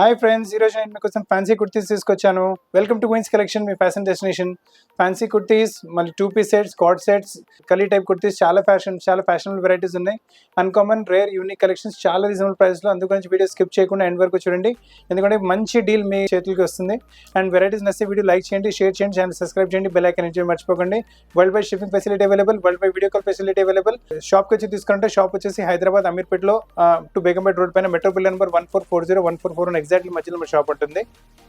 Hi friends, ఈరోజు నేను మీకోసం ఫ్యాన్సీ కుర్తీస్ తీసుకొచ్చాను. వెల్కమ్ టు క్వీన్స్ కలెక్షన్, మీ ఫ్యాషన్ డెస్టినేషన్. ఫ్యాన్సీ కుర్తీస్, మళ్ళీ 2 పీస్ సెట్స్, కార్డ్ సెట్స్, కలీ టైప్ కుర్తీస్, చాలా ఫ్యాషనబుల్ వెరైటీస్ ఉన్నాయి. అన్కామన్, రేర్, యూనిక్ కలెక్షన్స్ చాలా రీజనబుల్ ప్రైస్లో. అందుగురించి వీడియో స్కిప్ చేయకుండా ఎండ్ వరకు చూడండి, ఎందుకంటే మంచి డీల్ మీ చేతులకి వస్తుంది. అండ్ వెరైటీస్ నచ్చితే వీడియో లైక్ చేయండి, షేర్ చేయండి, ఛానల్ సబ్స్క్రైబ్ చేయండి, బెల్ ఐకాన్ ఎంజాయ్ మర్చిపోకండి. World wide shipping facility available, world wide video call facility available. షాప్కి వచ్చి తీసుకుంటే షాప్ వచ్చేసి హైదరాబాద్ అమీర్పేటలో టు బేగంపేట రోడ్ పైన మెట్రో బిల్ నెంబర్ 1440144 ఎగ్జాక్ట్లీ మధ్యలో మన షాప్ ఉంటుంది.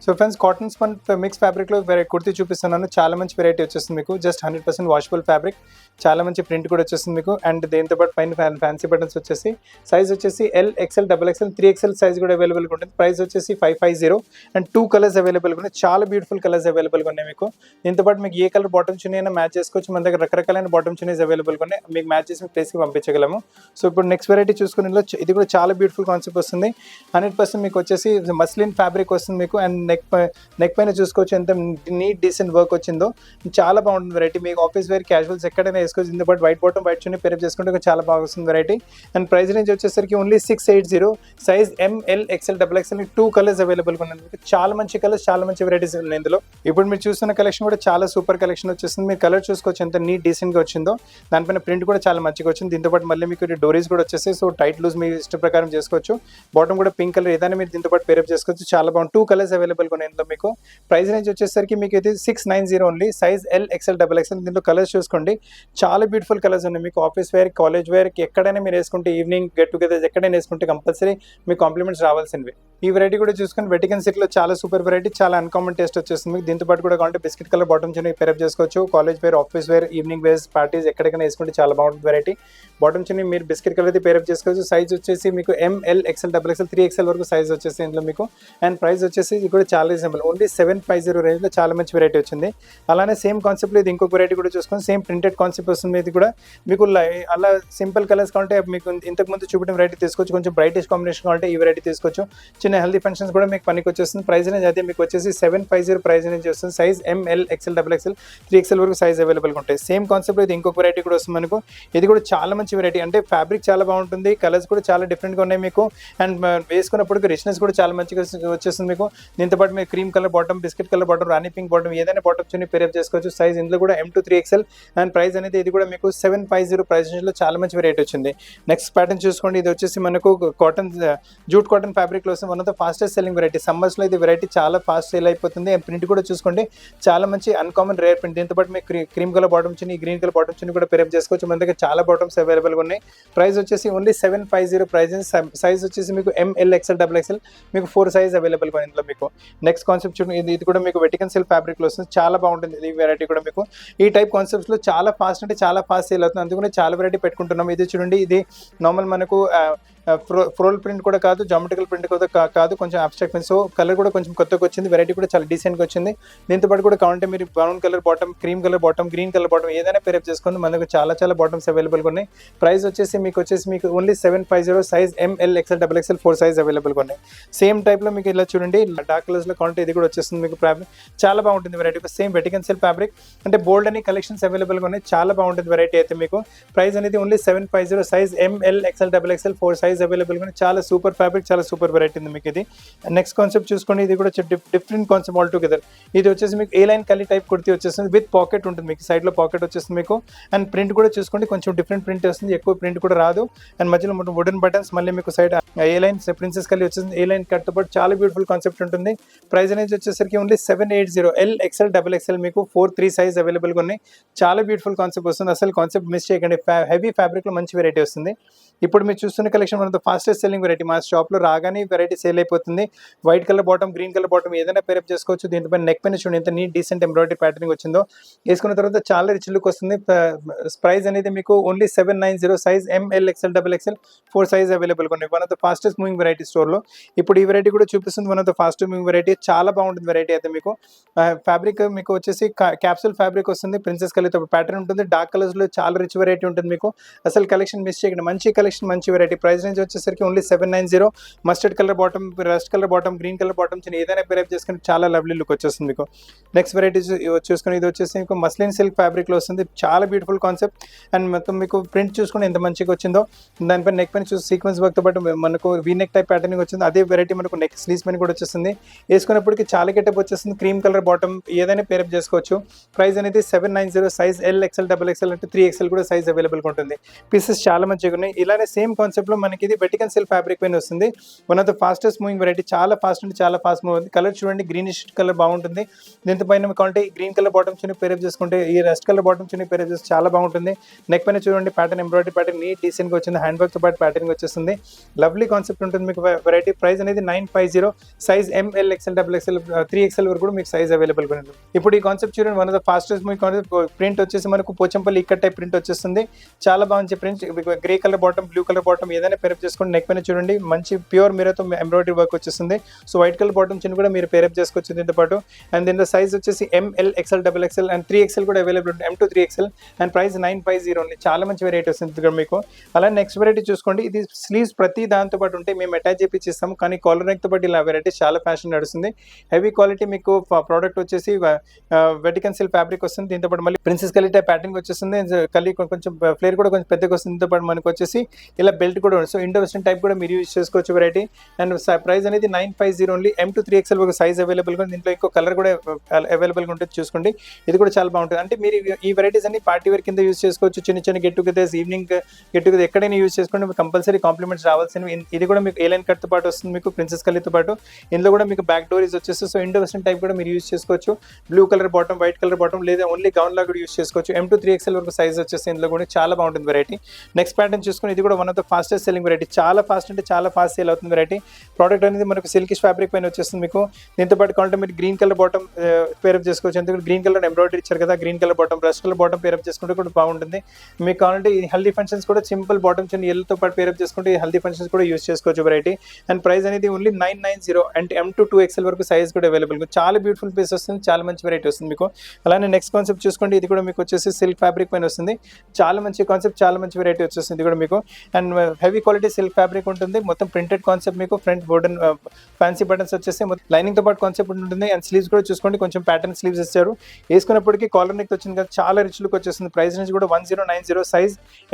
So friends, cotton spun mix ఫ్యాబ్రిక్లో కుర్తీ చూపిస్తున్నాను. చాలా మంచి వెరైటీ వచ్చేస్తుంది మీకు. జస్ట్ 100% వాషబుల్ ఫ్యాబ్రిక్, చాలా మంచి ప్రింట్ కూడా వచ్చేస్తుంది మీకు. అండ్ దీంతో పాటు పైన ఫ్యాన్సీ బటన్స్ వచ్చేసి సైజ్ వచ్చేసి L, XL, XXL, 3XL size కూడా అవైలబుల్గా ఉంటుంది. ప్రైస్ వచ్చేసి 550 అండ్ 2 కలర్స్ అవైలబుల్గా ఉన్నాయి. చాలా బ్యూటిఫుల్ కలర్స్ అవైలబుల్గా ఉన్నాయి మీకు. దీంతో పాటు మీకు ఏ కలర్ బాటమ్ చున్నీ అయినా మ్యాచ్ చేసుకోవచ్చు. మన దగ్గర రకరకాలైన బాటమ్ చున్నీస్ అవైలబుల్గా ఉన్నాయి. మీకు మ్యాచ్ చేసి మీ ప్లేస్కి పంపించగలము. సో ఇప్పుడు నెక్స్ట్ వెరైటీ చూసుకునే, ఇది కూడా చాలా బ్యూటిఫుల్ కాన్సెప్ట్ వస్తుంది. 100% మీకు వచ్చేసి మస్లిన్ ఫ్యాబ్రిక్ వస్తుంది మీకు. అండ్ నెక్ పైన చూసుకోవచ్చు ఎంత నీట్ డీసెంట్ వర్క్ వచ్చిందో. చాలా బాగుంటుంది వెరైటీ. మీకు ఆఫీస్ వేర్, క్యాజువల్స్ ఎక్కడైనా వేసుకోవచ్చు. దీంతో పాటు వైట్ బాటమ్, వైట్ చున్నీ పెరప్ చేసుకుంటే చాలా బాగా వస్తుంది వెరైటీ. అండ్ ప్రైస్ రేంజ్ వచ్చేసరికి only 680. Size ML, XL, XXL 2 colours అవైలబుల్గా ఉన్నాయి మీకు. చాలా మంచి కలర్స్, చాలా మంచి వెరైటీస్ ఉన్నాయి ఇందులో. ఇప్పుడు మీరు చూస్తున్న కలెక్షన్ కూడా చాలా సూపర్ కలెక్షన్ వచ్చేస్తుంది. మీరు కలర్ చూసుకోవచ్చు ఎంత నీట్ డీసెంట్గా వచ్చిందో. దానిపైన ప్రింట్ కూడా చాలా మంచిగా వచ్చింది. దీంతో పాటు మళ్ళీ మీకు డోరీస్ కూడా వచ్చేసి, సో టైట్ లూజ్ మీ ఇష్ట ప్రకారం చేసుకోవచ్చు. బాటమ్ కూడా పింక్ కలర్ ఏదైనా మీరు దీంతో పాటు పేరప్ చేసుకోవచ్చు. చాలా బాగుంది. 2 కలర్స్ అవైలబుల్గా ఉన్నాయి ఇందులో మీకు. ప్రైస్ రేంజ్ వచ్చేసరికి మీకు అయితే 690 only. Size L, XL, XXL. దీంట్లో కలర్స్ చూసుకోండి, చాలా బ్యూటిఫుల్ కలర్స్ ఉన్నాయి మీకు. ఆఫీస్ వేర్, కాలేజ్ వేర్ ఎక్కడైనా మీరు వేసుకుంటే, ఈవినింగ్ గెట్ టుగెదర్స్ ఎక్కడైనా వేసుకుంటే కంపల్సరీ మీ కాంప్లిమెంట్స్ రావాల్సినవి. ఈ వెరైటీ కూడా చూసుకొని వెటికన్ సిల్క్లో చాలా సూపర్ వెరైటీ, చాలా అన్కామన్ టేస్ట్ వచ్చేస్తుంది మీకు. దీంతో పాటు కూడా కావాలంటే బిస్కెట్ కలర్ బాటమ్ చున్నీ పేరప్ చేసుకోవచ్చు. College wear, office wear, evening wears, parties ఎక్కడికైనా వేసుకుంటే చాలా బాగుంటుంది వెరైటీ. బాటమ్ చున్నీ మీరు బిస్కెట్ కలర్ అయితే పేరప్ చేసుకోవచ్చు. సైజ్ వచ్చేసి మీకు ML, XL, XXL, 3XL వరకు సైజ్ వచ్చేసి ఇందులో మీకు. అండ్ ప్రైస్ వచ్చేసి ఇది కూడా చాలా రీజనబుల్, ఓన్లీ 750 రేంజ్లో చాలా మంచి వెరైటీ వచ్చింది. అలానే సేమ్ కాన్సెప్ట్లో ఇది ఇంకొక వెరైటీ కూడా చూసుకొని సేమ్ ప్రింటెడ్ కాన్సెప్ట్ వస్తుంది. ఇది కూడా మీకు అలా సింపుల్ కలర్స్ కావాలంటే మీకు ఇంతకుముందు చూపించిన వెరైటీ తీసుకోవచ్చు. కొంచెం బ్రైటిష్ కాంబినేషన్ కావాలంటే ఈ వెరైటీ తీసుకోవచ్చు. చిన్న హెల్తీ ఫంక్షన్స్ కూడా మీకు పనికి వచ్చేస్తుంది. ప్రైస్ అనేది అయితే మీకు వచ్చేసి 750 ప్రైస్ అనేది వస్తుంది. Size ML, XL, XXL, 3XL వరకు సైజ్ అవైలబుల్గా ఉంటాయి. సేమ్ కాన్సెప్ట్ ఇది ఇంకొక వెరైటీ కూడా వస్తుంది మనకు. ఇది కూడా చాలా మంచి వెరైటీ, అంటే ఫ్యాబ్రిక్ చాలా బాగుంటుంది, కలర్స్ కూడా చాలా డిఫరెంట్గా ఉన్నాయి మీకు. అండ్ వేసుకున్నప్పటికీ రిచ్నెస్ కూడా చాలా మంచిగా వచ్చేస్తుంది మీకు. దీంతో పాటు మీరు cream colour bottom, biscuit colour bottom, రాణి పింక్ బాటమ్ ఏదైనా బాటమ్ చున్నీ పేరప్ చేసుకోవచ్చు. సైజ్ ఇందులో కూడా M to 3XL. And price అనేది ఇది కూడా మీకు 750 ప్రైస్ రేంజ్లో చాలా మంచి వెరైటీ వచ్చింది. నెక్స్ట్ ప్యాటర్న్ చూసుకోండి, ఇది వచ్చేసి మనకు కాటన్, జూట్ కాటన్ ఫ్యాబ్రిక్లో వస్తుంది. One of the fastest selling variety. సమ్మర్స్లో ఇది వెరైటీ చాలా ఫాస్ట్ సేల్ అయిపోతుంది. అండ్ ప్రింట్ కూడా చూసుకోండి, చాలా మంచి అన్కామన్ రేర్ ప్రింట్. దీంతో పాటు మీకు క్రీమ్ కలర్ బాటమ్ చున్నీ, గ్రీన్ కలర్ బాటమ్ చున్నీ కూడా పేరప్ చేసుకోవచ్చు. మన దగ్గర చాలా బాటమ్స్ అవైలబుల్గా ఉన్నాయి. ప్రైస్ వచ్చేసి ఓన్లీ 750 ప్రైస్. సైజ్ వచ్చేసి మీకు ML, XL, XXL మీకు 4 సైజ్ అవైలబుల్గా ఉంది ఇందులో మీకు. నెక్స్ట్ కాన్సెప్ట్ చూడండి, ఇది కూడా మీకు వెటికన్ సిల్క్ ఫ్యాబ్రిక్లో వస్తుంది. చాలా బాగుంటుంది ఈ వెరైటీ కూడా మీకు. ఈ టైప్ కాన్సెప్ట్స్లో చాలా ఫాస్ట్, అంటే చాలా ఫాస్ట్ సేల్ అవుతుంది. అందుకని చాలా వెరైటీ పెట్టుకుంటున్నాం. ఇది చూడండి, ఇది నార్మల్ మనకు ఫ్రోల్ ప్రింట్ కూడా కాదు, జామెట్రికల్ ప్రింట్ కూడా కాదు, కొంచెం అబ్స్ట్రాక్ట్ ప్రింట్. సో కలర్ కూడా కొంచెం కొత్తగా వచ్చింది, వెరైటీ కూడా చాలా డీసెంట్గా వచ్చింది. దీంతో పాటు కూడా కావాలంటే మీరు brown colour bottom, cream colour bottom, green colour bottom ఏదైనా పేరప్ చేసుకోండి. మనకు చాలా బాటమ్స్ అవైలబుల్గా ఉన్నాయి. ప్రైస్ వచ్చేసి మీకు only 750. Size ML, XL, XXL 4 size అవైలబుల్గా ఉన్నాయి. సేమ్ టైప్లో మీకు ఇలా చూడండి, డార్క్ కలర్స్లో కావాలంటే ఇది కూడా వచ్చేస్తుంది మీకు. ఫ్యాబ్రిక్ చాలా బాగుంటుంది variety. Same Vatican silk fabric, అంటే బోల్డ్ అని కలెక్షన్స్ అవైలబుల్గా ఉన్నాయి. చాలా బాగుంటుంది వెరైటీ అయితే మీకు. ప్రైస్ అనేది only 750. Size ML, XL, XXL 4 size అవైలబుల్గా ఉన్నాయి. చాలా సూపర్ ఫ్యాబ్రిక్, చాలా సూపర్ వెరైటీ ఉంది మీకు ఇది. నెక్స్ట్ కాన్సెప్ట్ చూసుకోండి, ఇది కూడా డిఫరెంట్ కాన్సెప్ట్ ఆల్ టుగెదర్. ఇది వచ్చేసి మీకు ఏ లైన్ కలీ టైప్ కుర్తీ వచ్చేస్తుంది విత్ పాకెట్ ఉంటుంది మీకు. సైడ్లో పాకెట్ వచ్చేస్తుంది మీకు. అండ్ ప్రింట్ కూడా చూసుకోండి, కొంచెం డిఫరెంట్ ప్రింట్ వస్తుంది, ఎక్కువ ప్రింట్ కూడా రాదు. అండ్ మధ్యలో వుడెన్ బటన్స్, మళ్ళీ మీకు సైడ్ ఏ లైన్ ప్రిన్సెస్ కలీ వచ్చేసింది. ఏ లైన్ కట్ పాటు చాలా బ్యూటిఫుల్ కాన్సెప్ట్ ఉంటుంది. ప్రైస్ అనేది వచ్చేసరికి ఓన్లీ 780. L, XL, XXL మీకు 3 సైజ్ అవైలబుల్గా ఉన్నాయి. చాలా బ్యూటిఫుల్ కాన్సెప్ట్ వస్తుంది. అసలు కాన్సెప్ట్ మిస్ చేయకండి. హెవీ ఫ్యాబ్రిక్లో మంచి వెరైటీ వస్తుంది. ఇప్పుడు మీరు చూస్తున్న collection one of the fastest selling variety. మా షాప్లో రాగానే వెరైటీ సేల్ అయిపోతుంది. White colour bottom, green colour bottom ఏదైనా పేరప్ చేసుకోవచ్చు. దీంట్లో నెక్ పైన చూడండి ఎంత నీట్ డీసెంట్ ఎంబ్రాయిడరీ ప్యాటర్నింగ్ వచ్చిందో. వేసుకున్న తర్వాత చాలా రిచ్ లుక్ వస్తుంది. ప్రైస్ అనేది మీకు only 790. Size ML, XL, XXL 4 size అవైలబుల్గా ఉన్నాయి. One of the fastest moving variety స్టోర్లో. ఇప్పుడు ఈ వెరైటీ కూడా చూపిస్తుంది, one of the fast moving variety. చాలా బాగుంటుంది వెరైటీ అయితే మీకు. ఫ్యాబ్రిక్ మీకు వచ్చేసి క్యాప్సూల్ ఫ్యాబ్రిక్ వస్తుంది. ప్రిన్సెస్ కలీతో ప్యాటర్న్ ఉంటుంది. డార్క్ కలర్స్లో చాలా రిచ్ వెరైటీ ఉంటుంది మీకు. అసలు కలెక్షన్ మిస్ చేయకండి. మంచి కలెక్షన్, మంచి వెరైటీ. ప్రైస్ రేంజ్ వచ్చేసరికి only 790. Mustard colour bottom, rust colour bottom, green colour bottom ఏదైనా పేరప్ చేసుకుని చాలా లవ్లీ లుక్ వచ్చేస్తుంది మీకు. నెక్స్ట్ వెరైటీ చూసుకుని ఇది వచ్చేసి మీకు మస్లిన్ సిల్క్ ఫ్యాబ్రిక్లో వస్తుంది. చాలా బ్యూటిఫుల్ కాన్సెప్ట్ అండ్ మొత్తం మీకు ప్రింట్ చూసుకుని ఎంత మంచిగా వచ్చిందో, దానిపైన నెక్ పైన చూసి సీక్వెన్స్ వర్క్తో పాటు మనకు వీ నెక్ టైప్ ప్యాటర్నింగ్ వచ్చింది. అదే వెరైటీ మనకు నెక్ స్లీవ్స్ పైన కూడా వచ్చేస్తుంది. వేసుకున్నప్పటికీ చాలా గెటప్ వచ్చేస్తుంది. క్రీమ్ కలర్ బాటమ్ ఏదైనా పేరప్ చేసుకోవచ్చు. ప్రైస్ అనేది 790. సైజ్ XL, XXL అంటే 3XL కూడా సైజ్ అవైలబుల్గా ఉంటుంది. పీసెస్ చాలా మంచిగా ఉన్నాయి. ఇలానే సేమ్ కాన్సెప్ట్లో మనకి ఇది వెటికన్ సిల్క్ ఫ్యాబ్రిక్ పైన వస్తుంది. One of the fastest moving variety, చాలా ఫాస్ట్ అంటే చాలా ఫాస్ట్ మూవ్ అవుతుంది. కలర్ చూడండి, గ్రీనిష్ కలర్ బాగుంటుంది. దీంతో పైన కావాలంటే గ్రీన్ కలర్ బాటమ్ చున్నీ పేరప్ చేసుకుంటే, ఈ రస్ట్ కలర్ బాటమ్ చున్నీ పేరప్ చేస్తే చాలా బాగుంటుంది. నెక్ పైన చూడండి ప్యాటర్న్, ఎంబ్రాయిడరీ ప్యాటర్న్ నీట్ డీసెంట్గా వచ్చింది. హ్యాండ్ వర్క్తో పాటు ప్యాటర్నింగ్ వచ్చేస్తుంది. లవ్లీ కాన్సెప్ట్ ఉంటుంది మీకు వెరైటీ. ప్రైస్ అనేది 950. Size ML, XL, XXL, 3XL వరకు కూడా మీకు సైజ్ అవైలబుల్గా ఉంటుంది. ఇప్పుడు ఈ కాన్సెప్ట్ చూడండి, one of the fastest moving concept. Print వచ్చేసి మనకు పోచంపల్లి ఇక్కడ టైప్ ప్రింట్ వచ్చేస్తుంది. చాలా బాగుంది print. Grey colour bottom, blue colour bottom ఏదైనా పేరప్ చేసుకోండి. నెక్ పైన చూడండి మంచి ప్యూర్ మీరతో ఎంబ్రాయిడరీ వర్క్ వచ్చేస్తుంది. సో వైట్ కలర్ బాటమ్ చిన్న కూడా మీరు పేరప్ చేసుకోవచ్చు దీంతో పాటు. అండ్ దీంట్లో సైజ్ వచ్చేసి ML, XL, XXL and 3XL కూడా అవైలబుల్ ఉంటుంది. M to 3XL and price 950 only. చాలా మంచి వెరైటీ వస్తుంది ఇక్కడ మీకు. అలానే నెక్స్ట్ వెరైటీ చూసుకోండి, ఇది స్లీవ్స్ ప్రతి దాంతో పాటు ఉంటే మేము అటాచ్ చేపించి ఇస్తాము. కానీ కాలర్ నెక్తో పాటు ఇలా వెరైటీ చాలా ఫ్యాషన్ నడుస్తుంది. హెవీ క్వాలిటీ మీకు ప్రోడక్ట్ వచ్చేసి వెటికన్ సిల్క్ ఫ్యాబ్రిక్ వస్తుంది. దీంతో పాటు మళ్ళీ ప్రిన్సెస్ కలీ టైప్ ప్యాటర్న్ వచ్చేస్తుంది. కలీ కొంచెం ఫ్లేర్ కూడా కొంచెం పెద్దగా వస్తుంది. దీంతో పాటు మనకు వచ్చేసి ఇలా బెల్ట్ కూడా ఉంది. సో ఇండో వెస్టర్న్ టైప్ కూడా మీరు యూజ్ చేసుకోవచ్చు వెరైటీ. అండ్ ప్రైస్ అనేది 950 ఓన్లీ. M to 3XL వరకు సైజ్ అవైలబుల్గా ఉంది. దీంట్లో ఇంకో కలర్ కూడా అవైలబుల్గా ఉంటుంది చూసుకోండి. ఇది కూడా చాలా బాగుంటుంది. అంటే మీరు ఈ వెరైటీస్ అన్ని పార్టీ వేర్ కింద యూజ్ చేసుకోవచ్చు. చిన్న get togethers, evening get together ఎక్కడైనా యూజ్ చేసుకోండి. మీకు కంపల్సరీ కాంప్లిమెంట్స్ రావాల్సినవి. ఇది కూడా మీకు ఏలైన్ కట్తో పాటు వస్తుంది మీకు, ప్రిన్సెస్ కలీతో పాటు. ఇందులో కూడా మీకు బ్యాక్ డోరీస్ వచ్చేసి సో ఇండో వెస్టర్న్ టైప్ కూడా మీరు యూజ్ చేసుకోవచ్చు. Blue colour bottom, white colour bottom లేదా ఓన్లీ గౌన్ లాగా కూడా యూజ్ చేసుకోవచ్చు. M to 3XL వరకు సైజ్ వచ్చేసి ఇందులో కూడా చాలా బాగుంటుంది వెరైటీ. నెక్స్ట్ ప్యాటర్న్ చూసుకుని ఇది కూడా one of the fastest selling variety. చాలా ఫాస్ట్ అంటే చాలా ఫాస్ట్ సేల్ అవుతుంది వెరైటీ. ప్రోడక్ట్ అనేది మనకు సిల్కిష్ ఫ్యాబ్రిక్ పైన వచ్చేస్తుంది మీకు. దీంతో పాటు కావాలంటే మీరు గ్రీన్ కలర్ బాటమ్ పేరప్ చేసుకోవచ్చు. ఎందుకంటే గ్రీన్ కలర్ ఎంబ్రాయిడరీ ఇచ్చారు కదా, green colour bottom, brush colour bottom pair up చేసుకుంటే కూడా బాగుంటుంది. మీకు కావాలంటే ఈ హల్దీ ఫంక్షన్స్ కూడా సింపుల్ బాటమ్ చిన్న ఎల్తో పాటు పేరప్ చేసుకుంటే ఈ హల్దీ ఫంక్షన్స్ కూడా యూజ్ చేసుకోవచ్చు వెరైటీ. అండ్ ప్రైస్ అనేది only 990 and M to 2XL వరకు సైజ్ కూడా అవైలబుల్. చాలా బ్యూటిఫుల్ పీస్ వస్తుంది, చాలా మంచి వెరైటీ వస్తుంది మీకు. అలానే నెక్స్ట్ కాన్సెప్ట్ చూసుకోండి, ఇది కూడా మీకు వచ్చేసి సిల్క్ ఫ్యాబ్రిక్ పైన వస్తుంది. చాలా మంచి కాన్సెప్ట్, చాలా మంచి వెరైటీ వచ్చేస్తుంది ఇది కూడా మీకు. And heavy quality silk fabric ఉంటుంది. మొత్తం ప్రింటెడ్ కాన్సెప్ట్ మీకు. ఫ్రంట్ బోర్డన్ ఫ్యాన్సీ బటన్స్ వచ్చేసి లైనింగ్ తో పాటు కాన్సెప్ట్ ఉంటుంది. అండ్ స్లీవ్స్ కూడా చూసుకోండి, కొంచెం ప్యాటర్న్ స్లీవ్స్ ఇచ్చారు. వేసుకున్నప్పటికీ కాలర్ నెక్ వచ్చింది కదా, చాలా రిచ్ లుక్ వచ్చేస్తుంది. ప్రైస్ నుంచి కూడా 1090. Size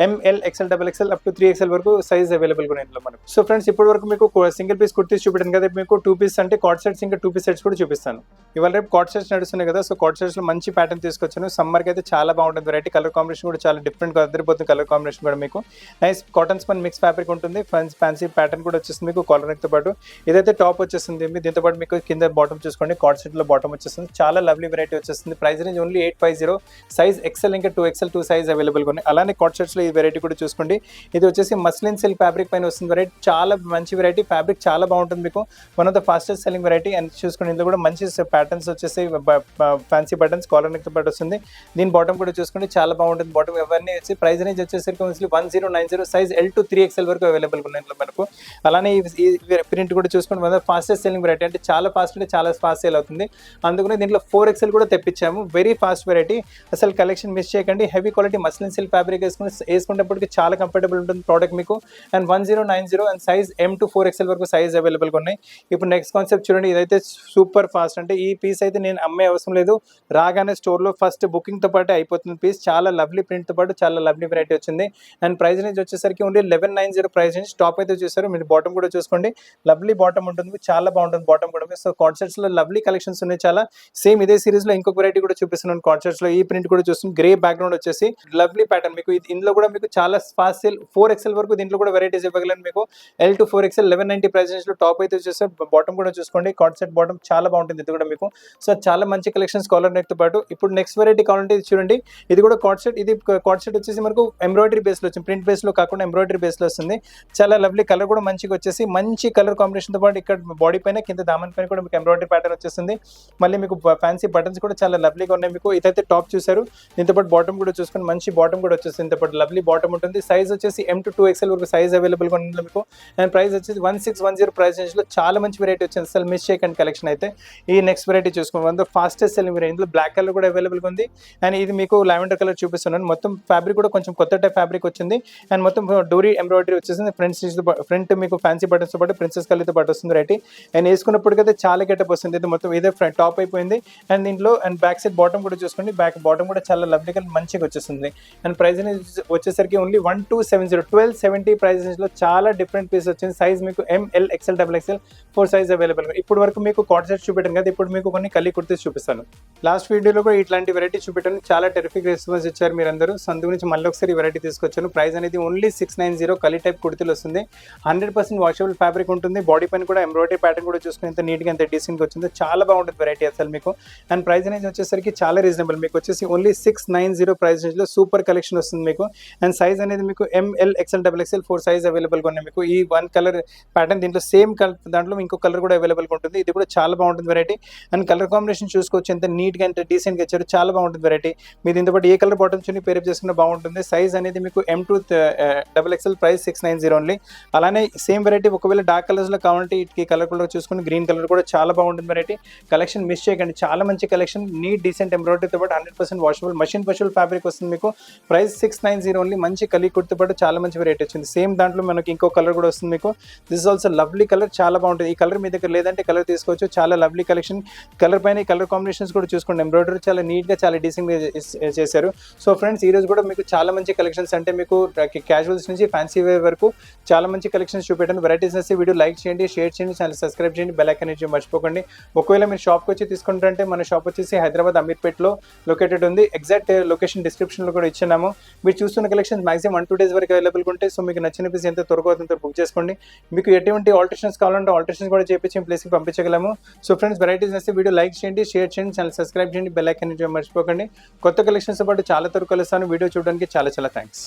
ML, XL, XXL up to 3XL వరకు సైజ్ అవైలబుల్ కూడా ఇందులో మనకు. సో ఫ్రెండ్స్, ఇప్పటి వరకు మీకు సింగిల్ పీస్ కుర్తీస్ చూపించాను కదా, మీకు 2 పీస్ అంటే కార్డ్ సెట్స్, ఇంకా 2 పీస్ సెట్స్ కూడా చూపిస్తాను. ఇవాళ రేపు కార్డ్ సెట్స్ నడుస్తున్నాయి కదా, సో కార్డ్ సెట్స్ లో మంచి ప్యాటర్న్ తీసుకొచ్చాను. సమ్మర్కి అయితే చాలా బాగుంటుంది వెరైటీ. కలర్ కాంబినేషన్ కూడా చాలా డిఫరెంట్గా అదిరిపోతుంది. కలర్ కాంబినేషన్ కూడా మీకు nice cotton spun mix fabric ఉంటుంది. ఫ్యాన్సీ ప్యాటర్న్ కూడా వచ్చేస్తుంది మీకు కాలర్ నెక్ తో పాటు. ఇదైతే టాప్ వచ్చేస్తుంది. దీంతో పాటు మీకు కింద బాటమ్ చూసుకోండి, కార్డ్ సెట్ లో బాటమ్ వచ్చేస్తుంది. చాలా లవ్లీ వెరైటీ వచ్చేస్తుంది. Price range only 850. Size XL ఇంకా 2XL 2 సైజ్ అవైలబుల్ ఉన్నాయి. అలానే కార్డ్ సెట్స్ లో ఈ వెరైటీ కూడా చూసుకోండి. ఇది వచ్చేసి మస్లిన్ సిల్క్ ఫ్యాబ్రిక్ పైన వస్తుంది వెరైటీ. చాలా మంచి వెరైటీ, ఫ్యాబ్రిక్ చాలా బాగుంటుంది మీకు. One of the fastest selling variety. And చూసుకోండి, ఇందులో కూడా మంచి ప్యాటర్న్స్ వచ్చేసి ఫ్యాన్సీ బటన్స్ కాలర్ నెక్ తో పాటు వస్తుంది. దీని బాటమ్ కూడా చూసుకోండి, చాలా బాగుంటుంది బాటమ్. ఎవరిని వచ్చి ప్రైస్ రేంజ్ వచ్చేసరికి 1090. సైజ్ L to 3XL వరకు అవైలబుల్ ఉన్నాయి మనకు. అలానే ఈ ప్రింట్ కూడా చూసుకోండి, one of the fastest selling variety. అంటే చాలా ఫాస్ట్ అంటే చాలా ఫాస్ట్ సేల్ అవుతుంది. అందుకనే దీంట్లో 4XL కూడా తెప్పించాము. Very fast variety. అసలు కలెక్షన్ మిస్ చేయకండి. Heavy quality muslin silk fabric వేసుకునేప్పటికి చాలా కంఫర్టబుల్ ఉంటుంది ప్రోడక్ట్ మీకు. And 1090 and size M to 4XL వరకు సైజ్ అవైలబుల్గా ఉన్నాయి. ఇప్పుడు నెక్స్ట్ కాన్సెప్ట్ చూడండి, ఇదైతే సూపర్ ఫాస్ట్. అంటే ఈ పీస్ అయితే నేను అమ్మే అవసరం లేదు, రాగానే స్టోర్లో ఫస్ట్ బుకింగ్తో పాటు అయిపోతుంది పీస్. చాలా లవ్లీ ప్రింట్తో పాటు చాలా లవ్లీ వెరైటీ వచ్చింది. అండ్ ప్రైస్ రేంజ్ వచ్చేసరికి ఓన్లీ 1190 ప్రైస్ రేంజ్. టాప్ అయితే చూసారు మీరు, బాటమ్ కూడా చూసుకోండి, లవ్లీ బాటమ్ ఉంటుంది, చాలా బాగుంటుంది బాటమ్ కూడా. సో కాన్సెప్ట్స్ లో లవ్లీ కలెక్షన్స్ ఉన్నాయి చాలా. సేమ్ ఇదే సిరీస్ లో ఇంకొక వెరైటీ కూడా చూపిస్తున్నాను కాన్సెప్ట్స్ లో. ఈ ప్రింట్ కూడా చూస్తుంది, గ్రే బ్యాక్గ్రౌండ్ వచ్చేసి లవ్లీ ప్యాటర్న్ మీకు. ఇందులో కూడా మీకు చాలా ఫాస్ట్ సేల్. 4XL వరకు దీంట్లో కూడా వెరైటీస్ ఇవ్వగలను మీకు. L to 4XL 1190 price range లో. టాప్ అయితే చూసారు, బాటమ్ కూడా చూసుకోండి, కాన్సెప్ట్ బాటమ్ చాలా బాగుంటుంది ఇది కూడా మీకు. సో చాలా మంచి కలెక్షన్స్ కాలర్ నెక్ తో పాటు. ఇప్పుడు నెక్స్ట్ వెరైటీ కావాలంటే ఇది చూడండి, ఇది కూడా కాన్సెప్ట్. ఇది కాన్సెప్ట్ వచ్చేసి మనకు ఎంబ్రాయిడరీ బేస్ లో వచ్చింది, ప్రింట్ బేస్ లో కాకుండా ఎంబ్రాయిడరీ బేస్ లో వస్తుంది. చాలా లవ్లీ కలర్ కూడా మంచిగా వచ్చేసి, మంచి కలర్ కాంబినేషన్ తో పాటు ఇక్కడ బాడీ పైన కింద దామన్ పైన కూడా మీకు ఎంబ్రాయిడరీ ప్యాటర్న్ వచ్చేస్తుంది. మళ్ళీ మీకు ఫ్యాన్సీ బటన్స్ కూడా చాలా లవ్లీగా ఉన్నాయి మీకు. ఇదైతే టాప్ చూసారు, దీంతో పాటు బాటమ్ కూడా చూసుకొని మంచి బాటమ్ కూడా వచ్చేస్తుంది. దీంతో పాటు లవ్లీ బాటమ్ ఉంటుంది. సైజ్ వచ్చేసి M to 2XL వరకు సైజ్ అవైలబుల్ గా ఉంది మీకు. అండ్ ప్రైస్ వచ్చేసి 1610 ప్రైస్ రేంజ్ లో. చాలా మంచి వెరైటీ వచ్చింది, అసలు మిస్ చేయకండి కలెక్షన్ అయితే. ఈ నెక్స్ట్ వెరైటీ చూసుకోండి, one of fastest selling variety. ఇందులో బ్లాక్ కలర్ కూడా అవైలబుల్ గా ఉంది. అండ్ ఇది మీకు లావెండర్ కలర్ చూపిస్తున్నాను. మొత్తం ఫ్యాబ్రిక్ కూడా కొంచెం కొత్త టైప్ ఫ్యాబ్రిక్ వచ్చింది. అండ్ మొత్తం డోరీ ఎంబ్రాయిడరీ వచ్చేసింది ఫ్రంట్ మీకు ఫ్యాన్సీ బటన్స్తో పాటు ప్రిన్సెస్ కలీతో పాటు వస్తుంది వెరైటీ. అండ్ వేసుకున్నప్పటికైతే చాలా గెటప్ వస్తుంది. ఇది మొత్తం ఇదే ఫ్రంట్ టాప్ అయిపోయింది. అండ్ దీంట్లో అండ్ బ్యాక్ సైడ్ బాటమ్ కూడా చూసుకోండి, బాటమ్ కూడా చాలా లవ్లీగా మంచిగా వచ్చేస్తుంది. అండ్ ప్రైస్ అనేది వచ్చేసరికి ఓన్లీ 1270 ప్రైస్ రేంజ్లో చాలా డిఫరెంట్ పీస్ వచ్చింది. సైజ్ మీకు ML XL XXL 4 size available. ఇప్పుడు వరకు మీకు కాట్ సెట్ చూపెట్టాను కదా, ఇప్పుడు మీకు కొన్ని కలీ కుర్తీస్ చూపిస్తాను. లాస్ట్ వీడియోలో కూడా ఇట్లాంటి వెరైటీ చూపెట్టాను, చాలా టెరిఫిక్ రెస్పాన్స్ ఇచ్చారు మీరందరూ. సో అందు గురించి మళ్ళీ ఒకసారి ఈ వెరైటీ తీసుకొచ్చాను. ప్రైస్ అనేది ఓన్లీ 690 కలీ టైప్ కుర్తీలు వస్తుంది. 100% వాషబుల్ ఫ్యాబ్రిక్ ఉంటుంది. బాడీ పైన కూడా ఎంబ్రాయిడరీ ప్యాటర్న్ కూడా చూసుకుని ఎంత నీట్గా ఎంత డీసెంట్గా వచ్చిందో చాలా బాగుంటుంది వెరైటీ అసలు మీకు. అండ్ ప్రైస్ అనేది వచ్చేసరికి చాలా రీజనబుల్, మీకు వచ్చేసి ఓన్లీ 690 ప్రైస్ రేంజ్లో సూపర్ కలెక్షన్ వస్తుంది మీకు. అండ్ సైజ్ అనేది మీకు ML XL XXL 4 సైజ్ అవైలబుల్గా ఉన్నాయి మీకు. ఈ 1 కలర్ ప్యాటర్న్ దీంట్లో సేమ్ కలర్, దాంట్లో ఇంకో కలర్ కూడా అవైలబుల్గా ఉంటుంది. ఇది కూడా చాలా బాగుంటుంది వెరైటీ. అండ్ కలర్ కాంబినేషన్ చూసుకోవచ్చు ఎంత నీట్గా ఎంత డీసెంట్గా ఇచ్చారు, చాలా బాగుంటుంది వెరైటీ. మీరు దీంతో పాటు ఏ కలర్ బాటమ్ చున్నీ పేరప్ చేసుకున్న బాగుంటుంది. సైజ్ అనేది మీకు M2 XXL ప్రైస్ 690 ఓన్లీ. అలానే సేమ్ వెరైటీ ఒకవేళ డార్క్ కలర్స్లో కావాలంటే ఈ కలర్ కూడా చూసుకుని గ్రీన్ కలర్ కూడా చాలా బాగుంటుంది వెరైటీ. కలెక్షన్ మిస్ చేయకండి, చాలా మంచి కలెక్షన్. నీట్ డీసెంట్ ఎంబ్రాయిడరీతో పాటు 100% వాషబుల్ మషిన్ వాషబుల్ ఫ్యాబ్రిక్ వస్తుంది మీకు. Price 690 only. మంచి కలీ కుర్తీతో పాటు చాలా మంచి వెరైటీ వచ్చింది. సేమ్ దాంట్లో మనకి ఇంకో కలర్ కూడా వస్తుంది మీకు. This is also lovely colour, చాలా బాగుంటుంది. ఈ కలర్ మీ దగ్గర లేదంటే కలర్ తీసుకోవచ్చు, చాలా లవ్లీ కలెక్షన్. కలర్ పైన ఈ కలర్ కాంబినేషన్స్ కూడా చూసుకోండి, ఎంబ్రాయిడరీ చాలా నీట్గా చాలా డీసెంట్గా చేశారు. సో ఫ్రెండ్స్ ఈ రోజు కూడా మీకు చాలా మంచి కలెక్షన్స్, అంటే మీకు క్యాజువల్స్ నుంచి ఫ్యాన్సీ వేర్ వరకు చాలా మంచి కలెక్షన్స్ చూపెట్టాను. వెరైటీస్ వస్తే వీడియో లైక్ చేయండి, షేర్ చేయండి, ఛానల్ సబ్స్క్రైబ్ చేయండి, బెల్ ఐకాన్ ఇచ్చి మర్చిపోకండి. ఒకవేళ మీరు షాప్కి వచ్చి తీసుకుంటారంటే మన షాప్ వచ్చేసి హైదరాబాద్ అమీర్పేట్లో లొకేటెడ్ ఉంది. ఎగ్జాక్ట్ లొకేషన్ డిస్క్రిప్షన్లో కూడా ఇచ్చాము. మీరు చూస్తున్న కలెక్షన్స్ మాక్సిమం 1-2 డేస్ వరకు అవైలబుల్గా ఉంటాయి. సో మీకు నచ్చిన పీస్ ఎంత త్వరగా అవుతుందో బుక్ చేసుకోండి. మీకు ఎటువంటి ఆల్టరేషన్స్ కావాలంటే ఆల్టరేషన్స్ కూడా చేపించి ప్లేస్కి పంపించగలము. సో ఫ్రెండ్స్ వెరైటీస్ వస్తే వీడియో లైక్ చేయండి, షేర్ చేయండి, ఛానల్ సబ్స్క్రైబ్ చేయండి, బెల్ ఐకాన్ ఇచ్చి మర్చిపోకండి. కొత్త కలెక్షన్స్తో పాటు చాలా త్వరగా కలుస్తాను. వీడియో చూడడానికి చాలా థ్యాంక్స్.